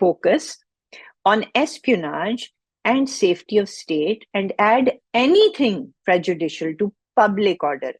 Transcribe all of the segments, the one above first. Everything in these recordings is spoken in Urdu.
focus on espionage and safety of state and add anything prejudicial to public order।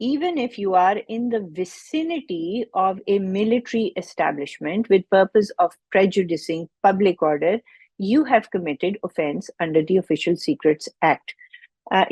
even if you are in the vicinity of a military establishment with purpose of prejudicing public order, you have committed offense under the Official Secrets Act।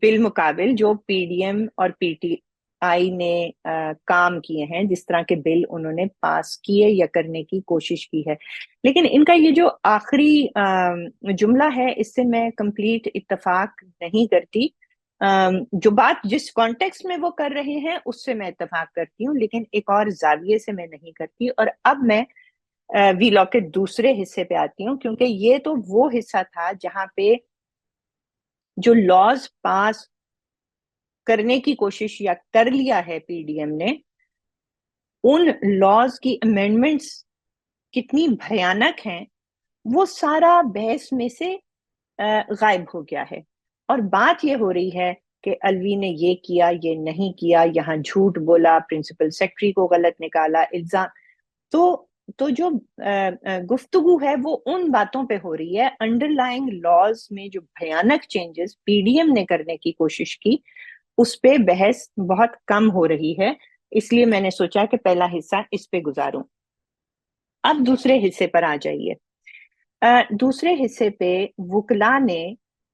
بالمقابل جو پی ڈی ایم اور پی ٹی آئی نے کام کیے ہیں، جس طرح کے بل انہوں نے پاس کیے یا کرنے کی کوشش کی ہے. لیکن ان کا یہ جو آخری جملہ ہے، اس سے میں کمپلیٹ اتفاق نہیں کرتی. جو بات جس کانٹیکس میں وہ کر رہے ہیں اس سے میں اتفاق کرتی ہوں، لیکن ایک اور زاویے سے میں نہیں کرتی. اور اب میں وی لا کے دوسرے حصے پہ آتی ہوں، کیونکہ یہ تو وہ حصہ تھا جہاں پہ جو لاز پاس کرنے کی کوشش یا کر لیا ہے پی ڈی ایم نے، ان لاز کی امینڈمنٹس کتنی بھیانک ہیں وہ سارا بحث میں سے غائب ہو گیا ہے. اور بات یہ ہو رہی ہے کہ الوی نے یہ کیا، یہ نہیں کیا، یہاں جھوٹ بولا، پرنسپل سیکرٹری کو غلط نکالا، الزام. تو جو گفتگو ہے وہ ان باتوں پہ ہو رہی ہے. انڈر لائنگ لاز میں جو بھیانک چینجز پی ڈی ایم نے کرنے کی کوشش کی، اس پہ بحث بہت کم ہو رہی ہے. اس لیے میں نے سوچا کہ پہلا حصہ اس پہ گزاروں. اب دوسرے حصے پر آ جائیے. دوسرے حصے پہ وکلا نے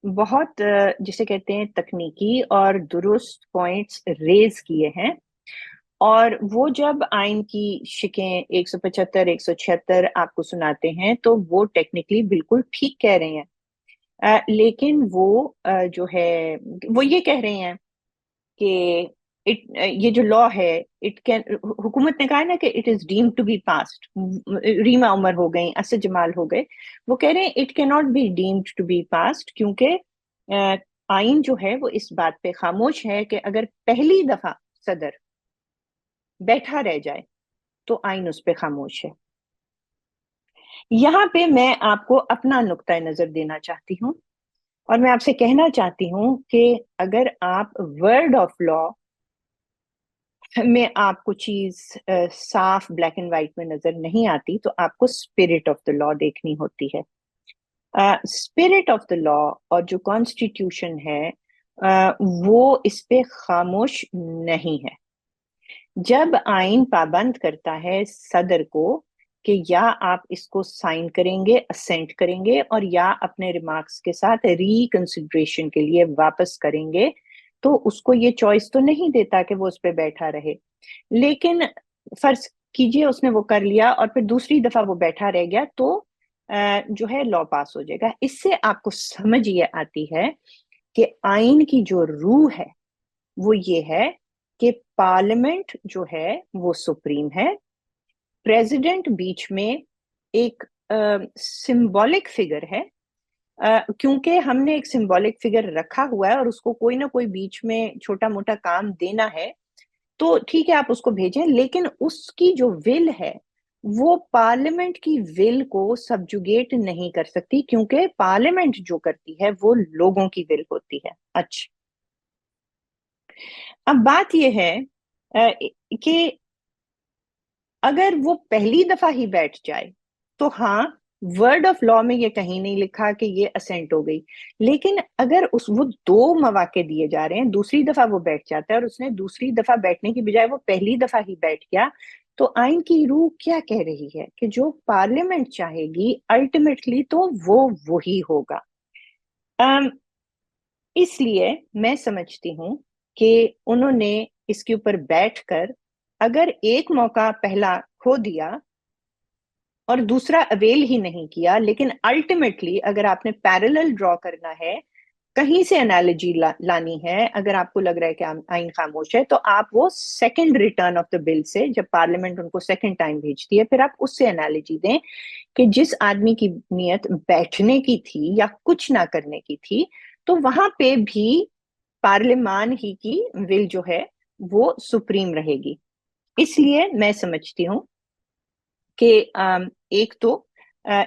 بہت جسے کہتے ہیں تکنیکی اور درست پوائنٹس ریز کیے ہیں، اور وہ جب آئین کی شکیں 175 176 آپ کو سناتے ہیں تو وہ ٹیکنیکلی بالکل ٹھیک کہہ رہے ہیں. لیکن وہ جو ہے وہ یہ کہہ رہے ہیں کہ یہ جو لا ہے حکومت نے کہا نا کہ it is deemed to be passed. Reema Umar ہو گئی، اسد جمال ہو گئے، وہ کہہ رہے ہیں it can not be deemed to be passed, کیونکہ آئین جو ہے وہ اس بات پہ خاموش ہے کہ اگر پہلی دفعہ صدر بیٹھا رہ جائے تو آئین اس پہ خاموش ہے. یہاں پہ میں آپ کو اپنا نقطۂ نظر دینا چاہتی ہوں، اور میں آپ سے کہنا چاہتی ہوں کہ اگر آپ ورڈ آف لا میں آپ کو چیز صاف بلیک اینڈ وائٹ میں نظر نہیں آتی تو آپ کو اسپرٹ آف دا لا دیکھنی ہوتی ہے. اسپرٹ آف دا لا اور جو کانسٹیٹیوشن ہے وہ اس پہ خاموش نہیں ہے. جب آئین پابند کرتا ہے صدر کو کہ یا آپ اس کو سائن کریں گے، اسینٹ کریں گے، اور یا اپنے ریمارکس کے ساتھ ری کنسیڈریشن کے لیے واپس کریں گے، تو اس کو یہ چوائس تو نہیں دیتا کہ وہ اس پہ بیٹھا رہے. لیکن فرض کیجئے اس نے وہ کر لیا اور پھر دوسری دفعہ وہ بیٹھا رہ گیا تو جو ہے لا پاس ہو جائے گا. اس سے آپ کو سمجھ یہ آتی ہے کہ آئین کی جو روح ہے وہ یہ ہے کہ پارلیمنٹ جو ہے وہ سپریم ہے، پریزیڈنٹ بیچ میں ایک سمبولک فگر ہے. کیونکہ ہم نے ایک سمبولک فگر رکھا ہوا ہے اور اس کو کوئی نہ کوئی بیچ میں چھوٹا موٹا کام دینا ہے، تو ٹھیک ہے آپ اس کو بھیجیں، لیکن اس کی جو ول ہے وہ پارلیمنٹ کی ول کو سبجوگیٹ نہیں کر سکتی، کیونکہ پارلیمنٹ جو کرتی ہے وہ لوگوں کی ول ہوتی ہے. اچھا، اب بات یہ ہے کہ اگر وہ پہلی دفعہ ہی بیٹھ جائے تو ہاں ورڈ آف لا میں یہ کہیں نہیں لکھا کہ یہ اسینٹ ہو گئی، لیکن اگر وہ دو مواقع دیے جا رہے ہیں، دوسری دفعہ وہ بیٹھ جاتا ہے اور اس نے دوسری دفعہ بیٹھنے کی بجائے وہ پہلی دفعہ ہی بیٹھ گیا، تو آئین کی روح کیا کہہ رہی ہے کہ جو پارلیمنٹ چاہے گی الٹیمیٹلی تو وہ وہی ہوگا. اس لیے میں سمجھتی ہوں کہ انہوں نے اس کے اوپر بیٹھ کر اگر ایک موقع پہلا کھو دیا اور دوسرا اویل ہی نہیں کیا، لیکن الٹیمیٹلی اگر آپ نے پیرلل ڈرا کرنا ہے، کہیں سے انالوجی لانی ہے، اگر آپ کو لگ رہا ہے کہ آئین خاموش ہے، تو آپ وہ سیکنڈ ریٹرن آف دا بل سے، جب پارلیمنٹ ان کو سیکنڈ ٹائم بھیجتی ہے، پھر آپ اس سے انالوجی دیں کہ جس آدمی کی نیت بیٹھنے کی تھی یا کچھ نہ کرنے کی تھی، تو وہاں پہ بھی پارلیمان ہی کی ول جو ہے وہ سپریم رہے گی. اس لیے میں سمجھتی ہوں کہ ایک تو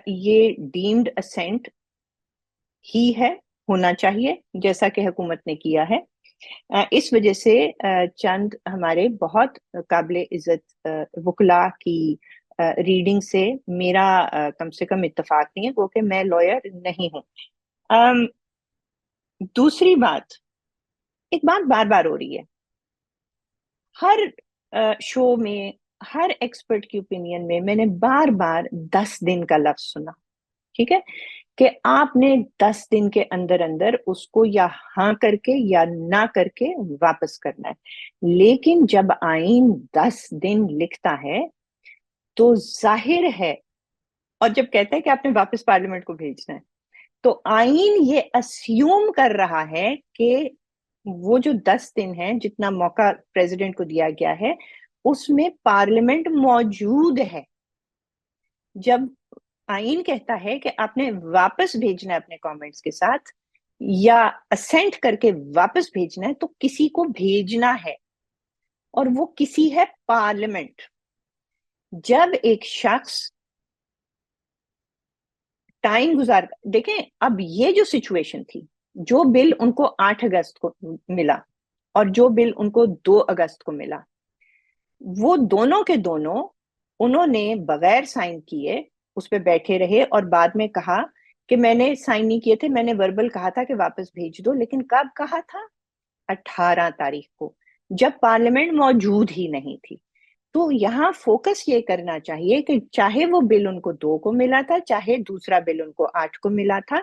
یہ ڈیمڈ اسینٹ ہی ہے، ہونا چاہیے جیسا کہ حکومت نے کیا ہے. اس وجہ سے چند ہمارے بہت قابل عزت وکلا کی ریڈنگ سے میرا کم سے کم اتفاق نہیں ہے، کیونکہ میں لائر نہیں ہوں. دوسری بات، ایک بات بار بار ہو رہی ہے ہر شو میں، ہر ایکسپرٹ کی اوپینین میں نے بار بار 10 دن کا لفظ سنا. ٹھیک ہے، کہ آپ نے 10 دن کے اندر اندر اس کو یا ہاں کر کے یا نہ کر کے واپس کرنا ہے. لیکن جب آئین 10 دن لکھتا ہے تو ظاہر ہے، اور جب کہتا ہے کہ آپ نے واپس پارلیمنٹ کو بھیجنا ہے، تو آئین یہ اسیوم کر رہا ہے کہ وہ جو 10 دن ہے جتنا موقع پریزیڈنٹ کو دیا گیا ہے اس میں پارلیمنٹ موجود ہے. جب آئین کہتا ہے کہ آپ نے واپس بھیجنا ہے اپنے کامنٹس کے ساتھ یا اسینٹ کر کے واپس بھیجنا ہے، تو کسی کو بھیجنا ہے، اور وہ کسی ہے پارلیمنٹ. جب ایک شخص ٹائم گزار، دیکھیں اب یہ جو سچویشن تھی، جو بل ان کو 8 اگست کو ملا اور جو بل ان کو 2 اگست کو ملا، وہ دونوں کے دونوں انہوں نے بغیر سائن کیے اس پہ بیٹھے رہے اور بعد میں کہا کہ میں نے سائن نہیں کیے تھے، میں نے وربل کہا تھا کہ واپس بھیج دو. لیکن کب کہا تھا؟ 18 تاریخ کو، جب پارلیمنٹ موجود ہی نہیں تھی. تو یہاں فوکس یہ کرنا چاہیے کہ چاہے وہ بل ان کو 2 کو ملا تھا، چاہے دوسرا بل ان کو 8 کو ملا تھا،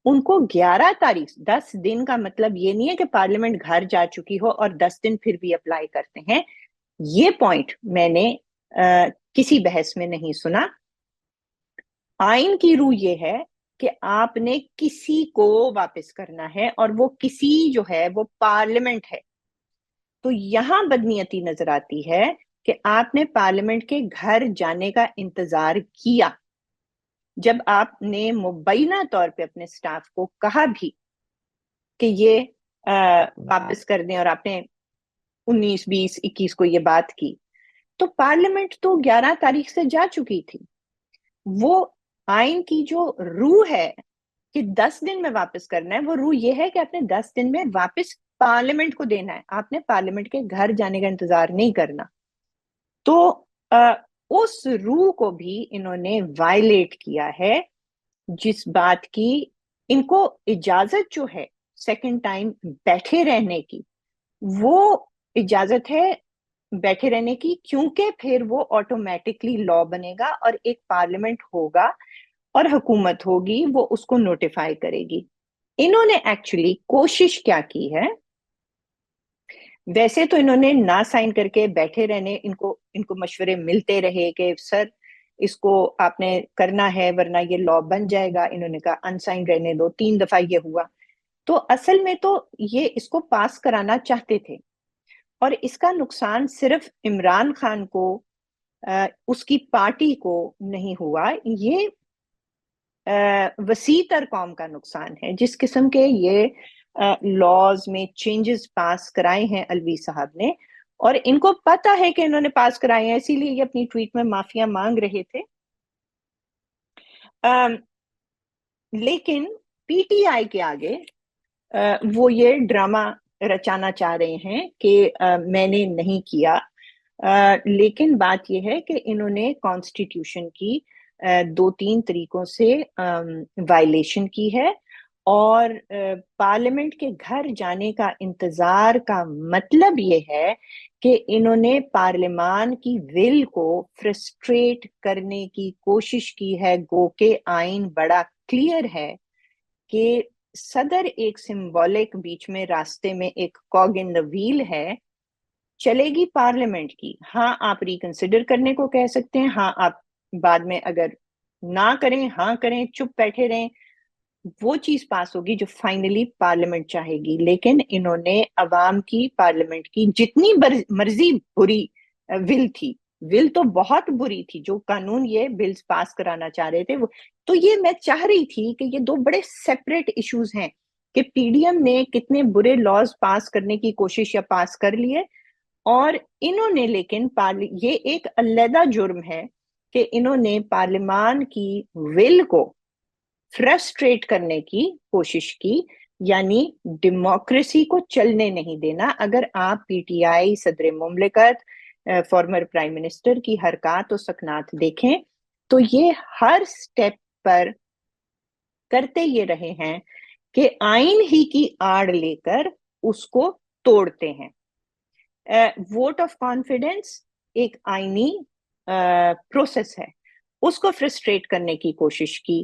ان کو 11 تاریخ، 10 دن کا مطلب یہ نہیں ہے کہ پارلیمنٹ گھر جا چکی ہو اور 10 دن پھر بھی اپلائی کرتے ہیں. یہ پوائنٹ میں نے کسی بحث میں نہیں سنا. آئین کی روح یہ ہے کہ آپ نے کسی کو واپس کرنا ہے، اور وہ کسی جو ہے وہ پارلیمنٹ ہے. تو یہاں بدنیتی نظر آتی ہے کہ آپ نے پارلیمنٹ کے گھر جانے کا انتظار کیا، جب آپ نے مبینہ طور پہ اپنے سٹاف کو کہا بھی کہ یہ واپس کر دیں، اور آپ نے 19 20 21 کو یہ بات کی، تو پارلیمنٹ تو 11 تاریخ سے جا چکی تھی. وہ آئین کی جو روح ہے کہ 10 دن میں واپس کرنا ہے، وہ روح یہ ہے کہ آپ نے 10 دن میں واپس پارلیمنٹ کو دینا ہے، آپ نے پارلیمنٹ کے گھر جانے کا انتظار نہیں کرنا. تو اس روح کو بھی انہوں نے وائلیٹ کیا ہے، جس بات کی ان کو اجازت جو ہے سیکنڈ ٹائم بیٹھے رہنے کی، وہ اجازت ہے بیٹھے رہنے کی، کیونکہ پھر وہ آٹومیٹکلی لا بنے گا اور ایک پارلیمنٹ ہوگا اور حکومت ہوگی، وہ اس کو نوٹیفائی کرے گی. انہوں نے ایکچولی کوشش کیا کی ہے، ویسے تو انہوں نے نہ سائن کر کے بیٹھے رہنے، ان کو مشورے ملتے رہے کہ سر اس کو آپ نے کرنا ہے ورنہ یہ لا بن جائے گا. انہوں نے کہا ان سائن رہنے دو، 3 دفعہ یہ ہوا. تو اصل میں تو یہ اس کو پاس کرانا چاہتے تھے، اور اس کا نقصان صرف عمران خان کو، اس کی پارٹی کو نہیں ہوا، یہ وسیع تر قوم کا نقصان ہے. جس قسم کے یہ لاز میں چینجز پاس کرائے ہیں الوی صاحب نے، اور ان کو پتا ہے کہ انہوں نے پاس کرائے ہیں، اسی لیے یہ اپنی ٹویٹ میں معافیاں مانگ رہے تھے. لیکن پی ٹی آئی کے آگے وہ یہ ڈرامہ رچانا چاہ رہے ہیں کہ میں نے نہیں کیا. لیکن بات یہ ہے کہ انہوں نے کانسٹیٹیوشن کی 2-3 طریقوں سے وائلیشن کی ہے، اور پارلیمنٹ کے گھر جانے کا انتظار کا مطلب یہ ہے کہ انہوں نے پارلیمان کی ول کو فرسٹریٹ کرنے کی کوشش کی ہے. گو کہ آئین بڑا کلیئر ہے کہ صدر ایک سمبولک بیچ میں راستے میں ایک کاگ ان دا ویل ہے، چلے گی پارلیمنٹ کی. ہاں آپ ریکنسیڈر کرنے کو کہہ سکتے ہیں، ہاں آپ بعد میں اگر نہ کریں ہاں کریں چپ بیٹھے رہیں، وہ چیز پاس ہوگی جو فائنلی پارلیمنٹ چاہے گی. لیکن انہوں نے عوام کی، پارلیمنٹ کی جتنی مرضی بری ول تھی، ول تو بہت بری تھی، جو قانون یہ بلز پاس کرانا چاہ رہے تھے، تو یہ میں چاہ رہی تھی کہ یہ 2 بڑے سیپریٹ ایشوز ہیں کہ پی ڈی ایم نے کتنے برے لاز پاس کرنے کی کوشش یا پاس کر لیے، اور انہوں نے لیکن یہ ایک علیحدہ جرم ہے کہ انہوں نے پارلیمان کی ول کو فرسٹریٹ کرنے کی کوشش کی، یعنی ڈیموکریسی کو چلنے نہیں دینا. اگر آپ پی ٹی آئی، صدر مملکت، فارمر پرائم منسٹر کی حرکات و سکنات دیکھیں تو یہ ہر سٹیپ پر کرتے یہ رہے ہیں کہ آئین ہی کی آڑ لے کر اس کو توڑتے ہیں. ووٹ آف کانفیڈنس ایک آئینی پروسیس ہے، اس کو فرسٹریٹ کرنے کی کوشش کی.